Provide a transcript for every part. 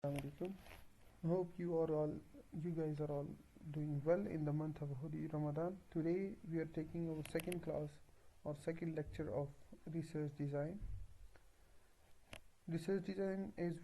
Assalamualaikum. Hope you guys are all doing well in the month of Holy Ramadan. Today we are taking our second class or second lecture of research design. Research design, as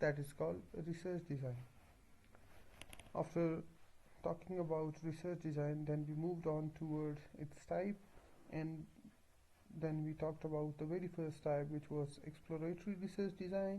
That is called research design. After talking about research design, then we moved on towards its type, and then we talked about the very first type, which was exploratory research design.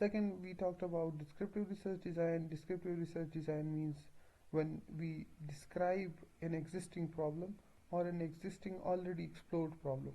Second, we talked about descriptive research design. Descriptive research design means when we describe an existing problem or an existing already explored problem.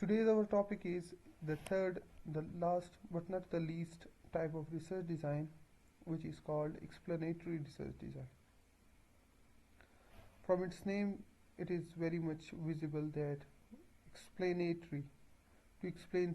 Today's our topic is the third, the last but not the least type of research design, which is called explanatory research design. From its name, it is very much visible that explanatory, to explain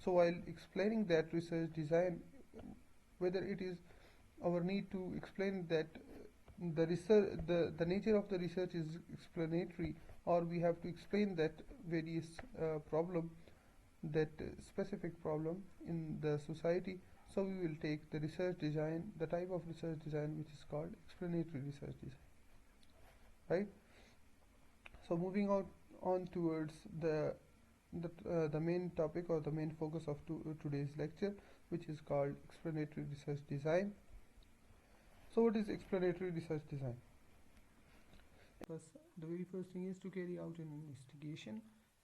So while explaining that research design, whether it is our need to explain that the nature of the research is explanatory, or we have to explain that various problem, that specific problem in the society, so we will take the research design, the type of research design which is called explanatory research design, right? So moving on towards the main topic or the main focus of today's lecture, which is called explanatory research design. So what is explanatory research design? The very first thing is to carry out an investigation.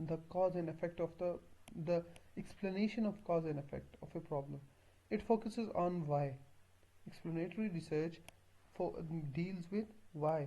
the cause and effect of the explanation of cause and effect of a problem. It focuses on why. Explanatory research for, deals with why,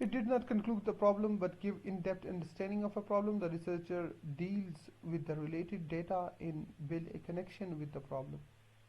It did not conclude the problem but give in-depth understanding of a problem. The researcher deals with the related data and build a connection with the problem.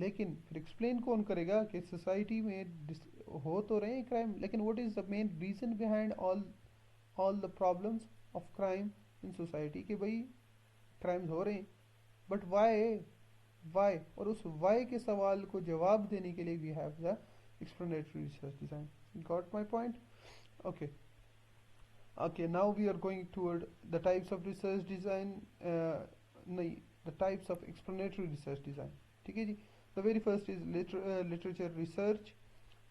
لیکن پھر explain کون کرے گا کہ society میں ہو تو رہے ہیں crime, لیکن what is the main reason behind all the problems of crime in society, کہ بھائی کرائمز ہو رہے ہیں، بٹ وائی، اور اس وائی کے سوال کو جواب دینے کے لیے we have the explanatory research design. Got my point? Okay. Okay, now we are going toward the types of research design. نہیں the types of explanatory research design. ٹھیک ہے جی. The very first is literature research.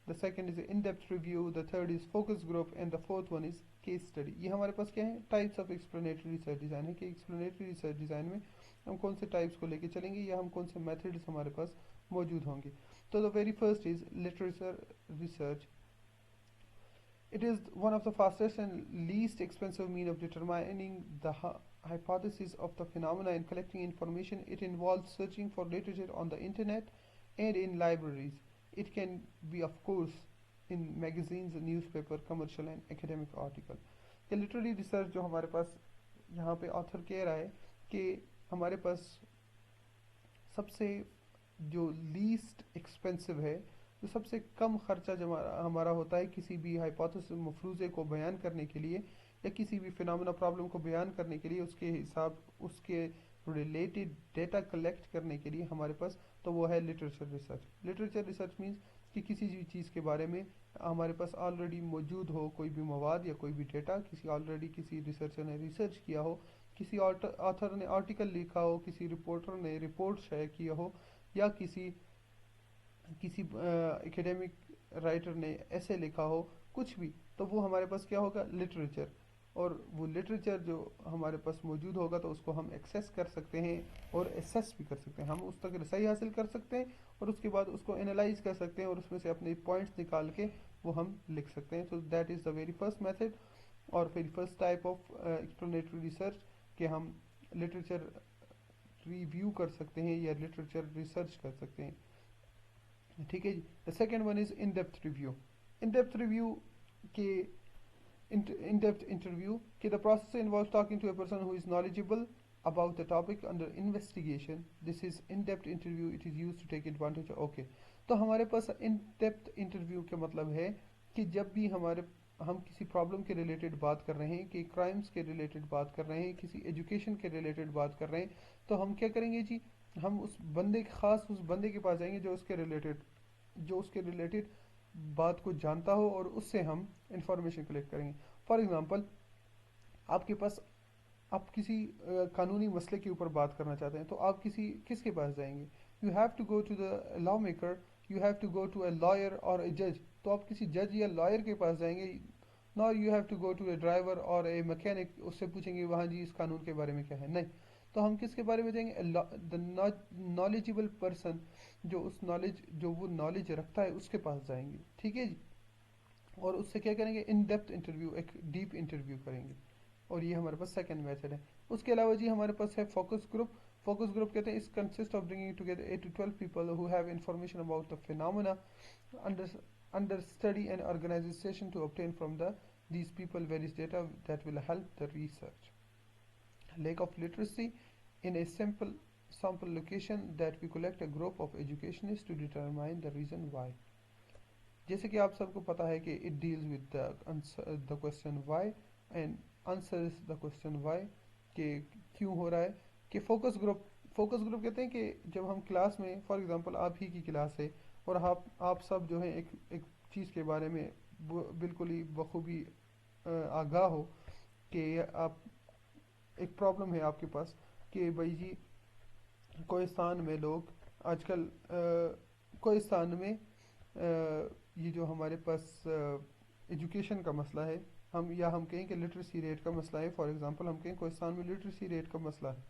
The second is in-depth review. The third is focus group, and the fourth one is case study. یہ ہمارے پاس کیا ہے؟ types of explanatory research design ہے کہ explanatory research design میں ہم کون سے types کو لے کے چلیں گے یا ہم کون سے methods ہمارے پاس موجود ہوں گے. تو the very first is literature research. It is one of the fastest and least expensive means of determining the hypothesis of the phenomena and collecting information. It involves searching for literature on the internet and in libraries. It can be, of course, in magazines, newspaper, commercial and academic article. کہ literary research جو ہمارے پاس یہاں پہ author کہہ رہا ہے کہ ہمارے پاس سب سے جو least expensive ہے، جو سب سے کم خرچہ جو ہمارا ہوتا ہے کسی بھی ہائپوتھیسس مفروضے کو بیان کرنے کے لیے یا کسی بھی فینومینا پرابلم کو بیان کرنے کے لیے، اس کے ریلیٹڈ ڈیٹا کلیکٹ کرنے کے لیے ہمارے پاس، تو وہ ہے literature research. Literature research means کہ کسی بھی چیز کے بارے میں ہمارے پاس آلریڈی موجود ہو کوئی بھی مواد یا کوئی بھی ڈیٹا، کسی ریسرچر نے ریسرچ کیا ہو، کسی آتھر نے آرٹیکل لکھا ہو، کسی رپورٹر نے رپورٹ شائع کیا ہو، یا کسی ایکیڈیمک رائٹر نے ایسے لکھا ہو، کچھ بھی، تو وہ ہمارے پاس کیا ہوگا؟ لٹریچر. اور وہ لٹریچر جو ہمارے پاس موجود ہوگا تو اس کو ہم ایکسیس کر سکتے ہیں اور ایسیس بھی کر سکتے ہیں، ہم اس تک رسائی حاصل کر سکتے ہیں اور اس کے بعد اس کو انالائز کر سکتے ہیں اور اس میں سے اپنے پوائنٹس نکال کے وہ ہم لکھ سکتے ہیں. So that is the very first method اور very first type of exploratory research کہ ہم لٹریچر ریویو کر سکتے ہیں یا لٹریچر ریسرچ کر سکتے ہیں. ٹھیک ہے جی. The second one is in depth review. In depth review کے in depth interview کہ the process involves talking to a person who is knowledgeable about the topic under investigation. This is in depth interview. It is used to take advantage of. Okay, تو ہمارے پاس in depth interview کا مطلب ہے کہ جب بھی ہم کسی پرابلم کے ریلیٹڈ بات کر رہے ہیں، کہ کرائمز کے ریلیٹڈ بات کر رہے ہیں، کسی ایجوکیشن کے ریلیٹڈ بات کر رہے ہیں، تو ہم کیا کریں گے جی؟ ہم اس بندے کے پاس جائیں گے جو اس کے ریلیٹڈ بات کو جانتا ہو اور اس سے ہم انفارمیشن کلیکٹ کریں گے. فار ایگزامپل آپ کسی قانونی مسئلے کے اوپر بات کرنا چاہتے ہیں تو آپ کس کے پاس جائیں گے؟ You have to go to the lawmaker, you have to go to a lawyer اور اے جج. تو آپ کسی جج یا لائر کے پاس جائیں گے، nor you have to go to a driver اور اے میکینک، اس سے پوچھیں گے وہاں جی اس قانون کے بارے میں کیا ہے. نہیں، تو ہم کس کے بارے میں جائیں گے؟ دا نالجیبل پرسن، جو وہ نالج رکھتا ہے اس کے پاس جائیں گے. ٹھیک ہے جی. اور اس سے کیا کریں گے؟ ان ڈیپتھ انٹرویو، ایک ڈیپ انٹرویو کریں گے. اور یہ ہمارے پاس سیکنڈ میتھڈ ہے. اس کے علاوہ جی ہمارے پاس ہے فوکس گروپ. فوکس گروپ کہتے ہیں اس consist of bringing together 8 to 12 people who have information about the phenomena under study and organization to obtain from these people various data that will help the research. Lack of literacy in a sample location that we collect a group of educationists to determine the reason why. جیسے کہ آپ سب کو پتا ہے کہ it deals with the question why and answers the question why کہ کیوں ہو رہا ہے. کہ فوکس گروپ کہتے ہیں کہ جب ہم کلاس میں، فار ایگزامپل آپ ہی کی کلاس ہے اور آپ سب جو ہیں ایک چیز کے بارے میں بالکل ہی بخوبی آگاہ ہو کہ آپ ایک پرابلم ہے آپ کے پاس کہ بھائی جی کوہستان میں لوگ آج کل کوہستان میں یہ جو ہمارے پاس ایجوکیشن کا مسئلہ ہے، ہم کہیں کہ لٹریسی ریٹ کا مسئلہ ہے. فار ایگزامپل ہم کہیں کوہستان میں لٹریسی ریٹ کا مسئلہ ہے.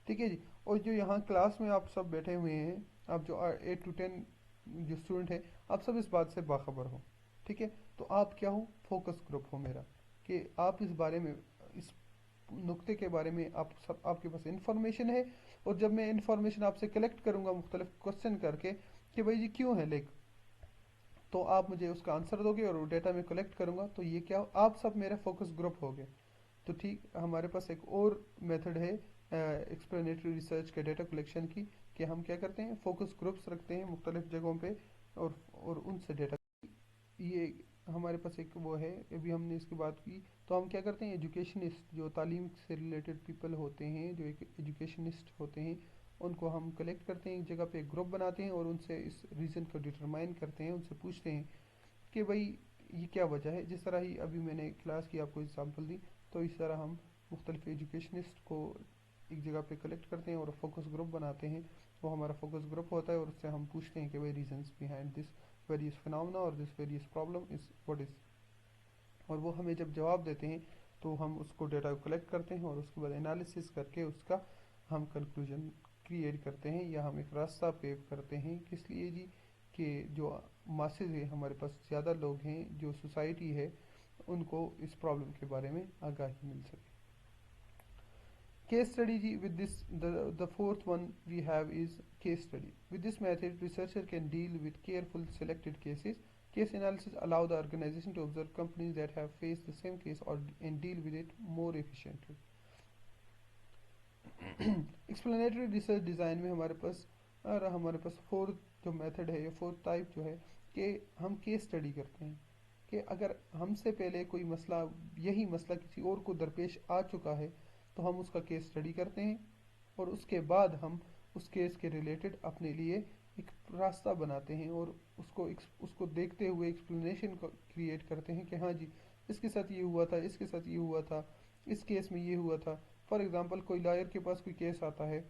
ٹھیک ہے جی. اور جو یہاں کلاس میں آپ سب بیٹھے ہوئے ہیں، آپ جو 8 to 10 جو اسٹوڈنٹ ہیں، آپ سب اس بات سے باخبر ہو. ٹھیک ہے. تو آپ کیا ہو؟ فوکس گروپ ہو میرا، کہ آپ اس بارے میں، اس نقطے کے بارے میں آپ کے پاس انفارمیشن ہے. اور جب میں انفارمیشن آپ سے کلیکٹ کروں گا مختلف کوسچن کر کے کہ بھائی جی کیوں ہے لیک، تو آپ مجھے اس کا آنسر دو گے اور وہ ڈیٹا میں کلیکٹ کروں گا. تو یہ کیا، آپ سب میرا فوکس گروپ ہو گئے. تو ٹھیک، ہمارے پاس ایک اور میتھڈ ہے ایکسپلینیٹری ریسرچ کے ڈیٹا کلیکشن کی، کہ ہم کیا کرتے ہیں فوکس گروپس رکھتے ہیں مختلف جگہوں پہ اور ان سے ڈیٹا. یہ ہمارے پاس ایک وہ ہے ابھی ہم نے اس کی بات کی. تو ہم کیا کرتے ہیں ایجوکیشنسٹ جو تعلیم سے ریلیٹڈ پیپل ہوتے ہیں جو ایک ایجوکیشنسٹ ہوتے ہیں ان کو ہم کلیکٹ کرتے ہیں ایک جگہ پہ ایک گروپ بناتے ہیں اور ان سے اس ریزن کو ڈٹرمائن کرتے ہیں. ان سے پوچھتے ہیں کہ بھائی یہ کیا وجہ ہے. جس طرح ہی ابھی میں نے کلاس کی آپ کو اگزامپل دی تو اس طرح ہم مختلف ایجوکیشنسٹ کو ایک جگہ پہ کلیکٹ کرتے ہیں اور فوکس گروپ بناتے ہیں. وہ ہمارا فوکس گروپ ہوتا ہے اور اس سے ہم پوچھتے ہیں کہ بھائی reasons behind this various phenomena or this various problem is what is. اور وہ ہمیں جب جواب دیتے ہیں تو ہم اس کو ڈیٹا کلیکٹ کرتے ہیں اور اس کے بعد انالیسس کر کے اس کا ہم کنکلوژن کریٹ کرتے ہیں یا ہم ایک راستہ پیو کرتے ہیں. کس لیے جی کہ جو ماسز ہے ہمارے پاس زیادہ لوگ ہیں جو سوسائٹی ہے ان کو اس پرابلم کے بارے میں آگاہی مل سکے. Case study ji, with this the fourth one we have is case study. With this method researcher can deal with careful selected cases. Case analysis allow the organization to observe companies that have faced the same case and deal with it more efficiently. Explanatory research design میں ہمارے پاس fourth جو method ہے یا fourth type جو ہے کہ ہم case study کرتے ہیں کہ اگر ہم سے پہلے کوئی مسئلہ یہی مسئلہ کسی اور کو درپیش آ چکا ہے تو ہم اس کا کیس اسٹڈی کرتے ہیں اور اس کے بعد ہم اس کیس کے ریلیٹڈ اپنے لیے ایک راستہ بناتے ہیں اور اس کو دیکھتے ہوئے ایکسپلینیشن کریٹ کرتے ہیں کہ ہاں جی اس کے ساتھ یہ ہوا تھا, اس کے ساتھ یہ ہوا تھا, اس کیس میں یہ ہوا تھا. فار ایگزامپل کوئی لائر کے پاس کوئی کیس آتا ہے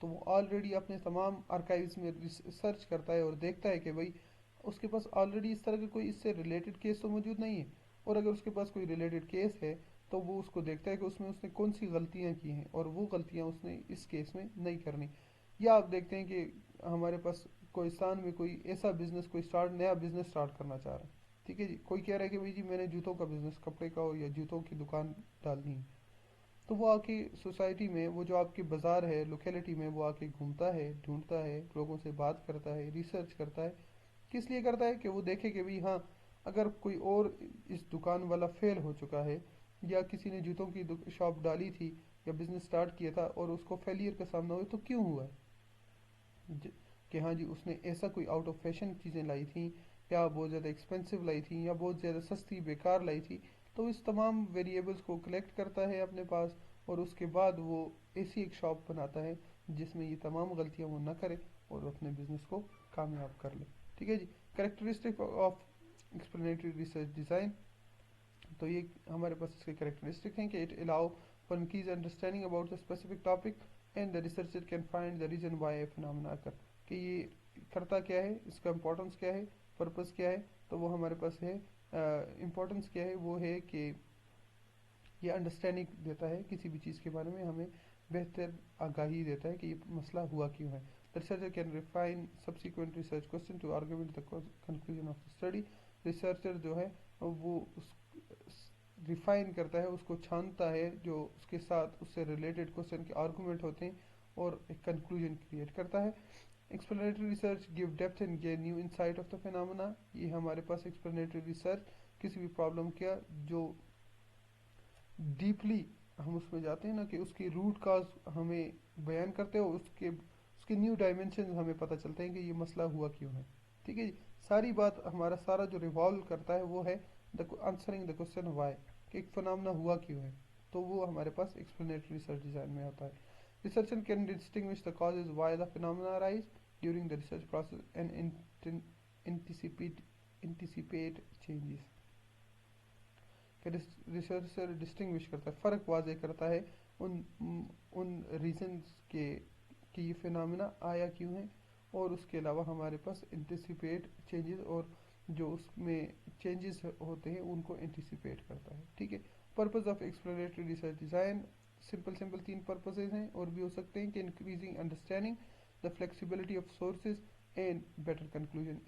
تو وہ آلریڈی اپنے تمام آرکائیوز میں سرچ کرتا ہے اور دیکھتا ہے کہ بھائی اس کے پاس آلریڈی اس طرح کا کوئی اس سے ریلیٹڈ کیس تو موجود نہیں ہے, اور اگر اس کے پاس کوئی ریلیٹڈ کیس ہے تو وہ اس کو دیکھتا ہے کہ اس نے کون سی غلطیاں کی ہیں اور وہ غلطیاں اس نے اس کیس میں نہیں کرنی. یا آپ دیکھتے ہیں کہ ہمارے پاس کوہستان میں کوئی ایسا بزنس کوئی نیا بزنس اسٹارٹ کرنا چاہ رہا ہے, ٹھیک ہے جی, کوئی کہہ رہا ہے کہ بھائی جی میں نے جوتوں کا بزنس کپڑے کا ہو یا جوتوں کی دکان ڈالنی ہے. تو وہ آ کے سوسائٹی میں وہ جو آپ کی بازار ہے لوکیلٹی میں وہ آ کے گھومتا ہے, ڈھونڈتا ہے, لوگوں سے بات کرتا ہے, ریسرچ کرتا ہے. کس لیے کرتا ہے کہ وہ دیکھے کہ بھئی ہاں اگر کوئی اور اس دکان والا فیل ہو چکا ہے یا کسی نے جوتوں کی شاپ ڈالی تھی یا بزنس سٹارٹ کیا تھا اور اس کو فیلئر کا سامنا ہوا تو کیوں ہوا ہے, کہ ہاں جی اس نے ایسا کوئی آؤٹ آف فیشن چیزیں لائی تھیں یا بہت زیادہ ایکسپینسو لائی تھیں یا بہت زیادہ سستی بیکار لائی تھی. تو اس تمام ویریبلس کو کلیکٹ کرتا ہے اپنے پاس اور اس کے بعد وہ ایسی ایک شاپ بناتا ہے جس میں یہ تمام غلطیاں وہ نہ کرے اور اپنے بزنس کو کامیاب کر لے. ٹھیک ہے جی. Characteristic of exploratory research design, تو یہ ہمارے پاس اس کے کریکٹرسٹک ہیں کہ it allow for increase understanding about the specific topic and the researcher can find the reason why a phenomena occur. کہ یہ کرتا کیا ہے, اس کا امپورٹنس کیا ہے, پرپس کیا ہے. تو وہ ہمارے پاس ہے امپورٹنس کیا ہے, وہ ہے کہ یہ انڈرسٹینڈنگ دیتا ہے کسی بھی چیز کے بارے میں, ہمیں بہتر آگاہی دیتا ہے کہ یہ مسئلہ ہوا کیوں ہے. Researcher can refine subsequent research question to argument the conclusion of the study. Researcher جو ہے وہ ریفائن کرتا ہے, اس کو چھانتا ہے جو اس کے ساتھ اس سے ریلیٹڈ کوسچن کے آرگومنٹ ہوتے ہیں اور ایک کنکلوژن کریٹ کرتا ہے. Explanatory research give depth and give new insight of the phenomena. یہ ہمارے پاس ایکسپلینیٹری ریسرچ کسی بھی پرابلم کیا جو ڈیپلی ہم اس میں جاتے ہیں نا کہ اس کی روٹ کاز ہمیں بیان کرتے ہیں, اس کے نیو ڈائمینشن ہمیں پتہ چلتے ہیں کہ یہ مسئلہ ہوا کیوں ہے. ٹھیک ہے جی. ساری بات ہمارا سارا جو ریوالو کرتا ہے وہ ہے آنسرنگ دا کوسچن وائی, کہ ایک فنامنا ہوا کیوں ہے. تو وہ ہمارے پاس ایکسپلینیٹری ریسرچ ڈیزائن میں ہوتا ہے. Researcher can distinguish the causes why the phenomena rise during the research process and anticipate changes. کہ ریسرچر ڈسٹنگوش کرتا ہے, فرق واضح کرتا ہے ان ریزنز کے کہ یہ فینامنا آیا کیوں ہے, اور اس کے علاوہ ہمارے پاس انٹیسپیٹ چینجز اور جو اس میں چینجز ہوتے ہیں ان کو انٹیسپیٹ کرتا ہے. ٹھیک ہے. Purpose of exploratory research design simple 3 purposes ہیں اور بھی ہو سکتے ہیں کہ increasing understanding, the flexibility of sources and better conclusion.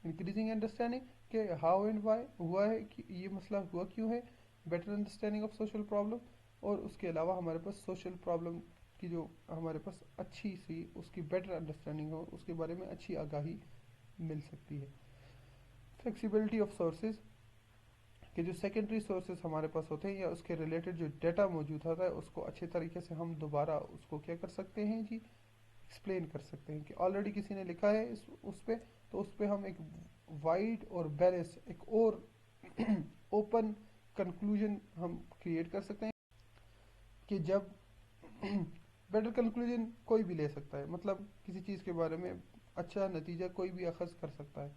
Increasing understanding کہ ہاؤ اینڈ وائی ہوا ہے, کہ یہ مسئلہ ہوا کیوں ہے. Better understanding of social problem, اور اس کے علاوہ ہمارے پاس سوشل پرابلم کی جو ہمارے پاس اچھی سی اس کی بیٹر انڈرسٹینڈنگ ہو, اس کے بارے میں اچھی آگاہی مل سکتی ہے. فلیکسیبلٹی آف سورسز, کہ جو سیکنڈری سورسز ہمارے پاس ہوتے ہیں یا اس کے ریلیٹڈ جو ڈیٹا موجود ہوتا ہے اس کو اچھے طریقے سے ہم دوبارہ اس کو کیا کر سکتے ہیں جی، ایکسپلین کر سکتے ہیں کہ آلریڈی کسی نے لکھا ہے اس پہ، تو اس پہ ہم ایک وائڈ اور بیلنس ایک اور اوپن کنکلوژن ہم کریٹ کر سکتے ہیں کہ جب بیٹر کنکلوژن کوئی بھی لے سکتا ہے، مطلب کسی چیز کے بارے میں اچھا نتیجہ کوئی بھی اخذ کر سکتا ہے.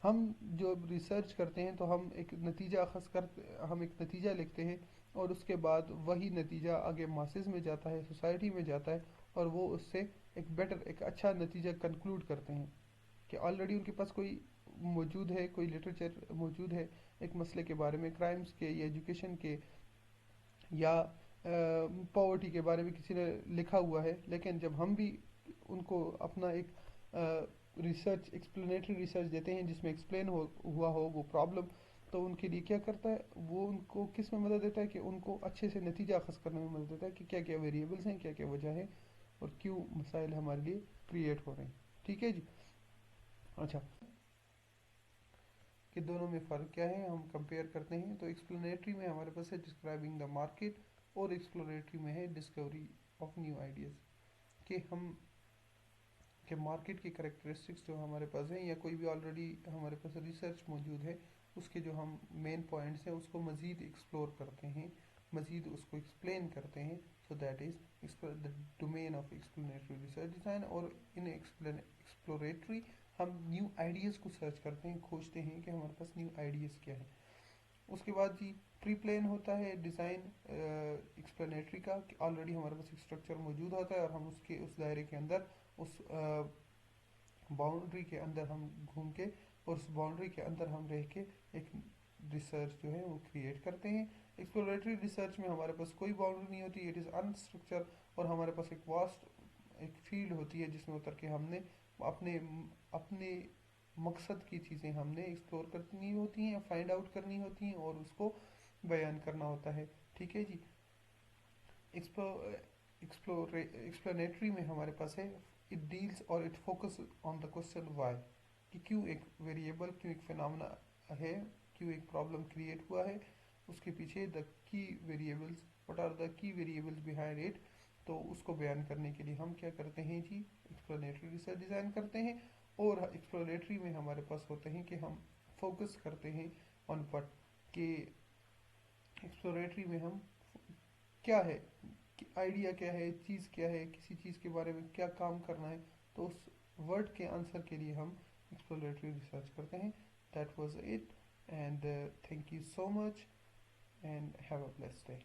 ہم جو ریسرچ کرتے ہیں تو ہم ایک نتیجہ اخذ کرتے، ہم ایک نتیجہ لکھتے ہیں اور اس کے بعد وہی نتیجہ آگے ماسز میں جاتا ہے، سوسائٹی میں جاتا ہے، اور وہ اس سے ایک بیٹر ایک اچھا نتیجہ کنکلوڈ کرتے ہیں کہ آلریڈی ان کے پاس کوئی موجود ہے، کوئی لٹریچر موجود ہے ایک مسئلے کے بارے میں، کرائمز کے یا ایجوکیشن کے یا پاورٹی کے بارے میں کسی نے لکھا ہوا ہے. لیکن جب ہم بھی ان کو اپنا ایک ریسرچ ایکسپلینیٹری ریسرچ دیتے ہیں جس میں ایکسپلین ہوا ہو وہ پرابلم، تو ان کے لیے کیا کرتا ہے وہ ان کو کس میں مدد دیتا ہے کہ ان کو اچھے سے نتیجہ اخذ کرنے میں مدد دیتا ہے کہ کیا کیا ویریبلس ہیں، کیا کیا وجہ ہے اور کیوں مسائل ہمارے لیے کریٹ ہو رہے ہیں. ٹھیک ہے جی. اچھا، کہ دونوں میں فرق کیا ہے ہم کمپیئر کرتے ہیں. تو ایکسپلینیٹری میں ہمارے پاس ہے ڈسکرائبنگ دا مارکیٹ، اور ایکسپلوریٹری میں ہے ڈسکوری آف نیو آئیڈیاز، کہ ہم کہ مارکیٹ کی کریکٹرسٹکس جو ہمارے پاس ہیں یا کوئی بھی آلریڈی ہمارے پاس ریسرچ موجود ہے اس کے جو ہم مین پوائنٹس ہیں اس کو مزید ایکسپلور کرتے ہیں، مزید اس کو ایکسپلین کرتے ہیں. So that is the domain of exploratory research design. اور ان ایکسپلوریٹری ہم نیو آئیڈیاز کو سرچ کرتے ہیں، کھوجتے ہیں کہ ہمارے پاس نیو آئیڈیاز کیا ہے. اس کے بعد جی پری پلان ہوتا ہے ڈیزائن ایکسپلینیٹری کا، کہ آلریڈی ہمارے پاس ایک اسٹرکچر موجود ہوتا ہے اور ہم اس دائرے کے اندر اس باؤنڈری کے اندر ہم گھوم کے اور اس باؤنڈری کے اندر ہم رہ کے ایک ریسرچ جو ہے وہ کریٹ کرتے ہیں. ایکسپلوریٹری ریسرچ میں ہمارے پاس کوئی باؤنڈری نہیں ہوتی، اٹ از انسٹرکچر، اور ہمارے پاس ایک واسٹ ایک فیلڈ ہوتی ہے جس میں اتر کے ہم نے اپنے مقصد کی چیزیں ہم نے ایکسپلور کرنی ہوتی ہیں، فائنڈ آؤٹ کرنی ہوتی ہیں اور اس کو بیان کرنا ہوتا ہے. ٹھیک ہے جی. ایکسپلینیٹری میں ہمارے پاس ہے اٹ ڈیلز اور it focus on the question why, کہ کیوں ایک ویریبل، کیوں ایک فینامنا ہے، کیوں ایک پرابلم کریٹ ہوا ہے، اس کے پیچھے دا کی ویریبلس، وٹ آر دا کی ویریبلس بیہائنڈ اٹ. تو اس کو بیان کرنے کے لیے ہم کیا کرتے ہیں جی، ایکسپلینیٹری ریسرچ ڈیزائن کرتے ہیں. اور ایکسپلوریٹری میں ہمارے پاس ہوتے ہیں کہ ہم فوکس کرتے ہیں آن وٹ، کہ ایکسپلوریٹری میں ہم کیا ہے، آئیڈیا کیا ہے، چیز کیا ہے، کسی چیز کے بارے میں کیا کام کرنا ہے، تو اس ورڈ کے آنسر کے لیے ہم ایکسپلوریٹری ریسرچ کرتے ہیں. That was it, and thank you so much and have a blessed day.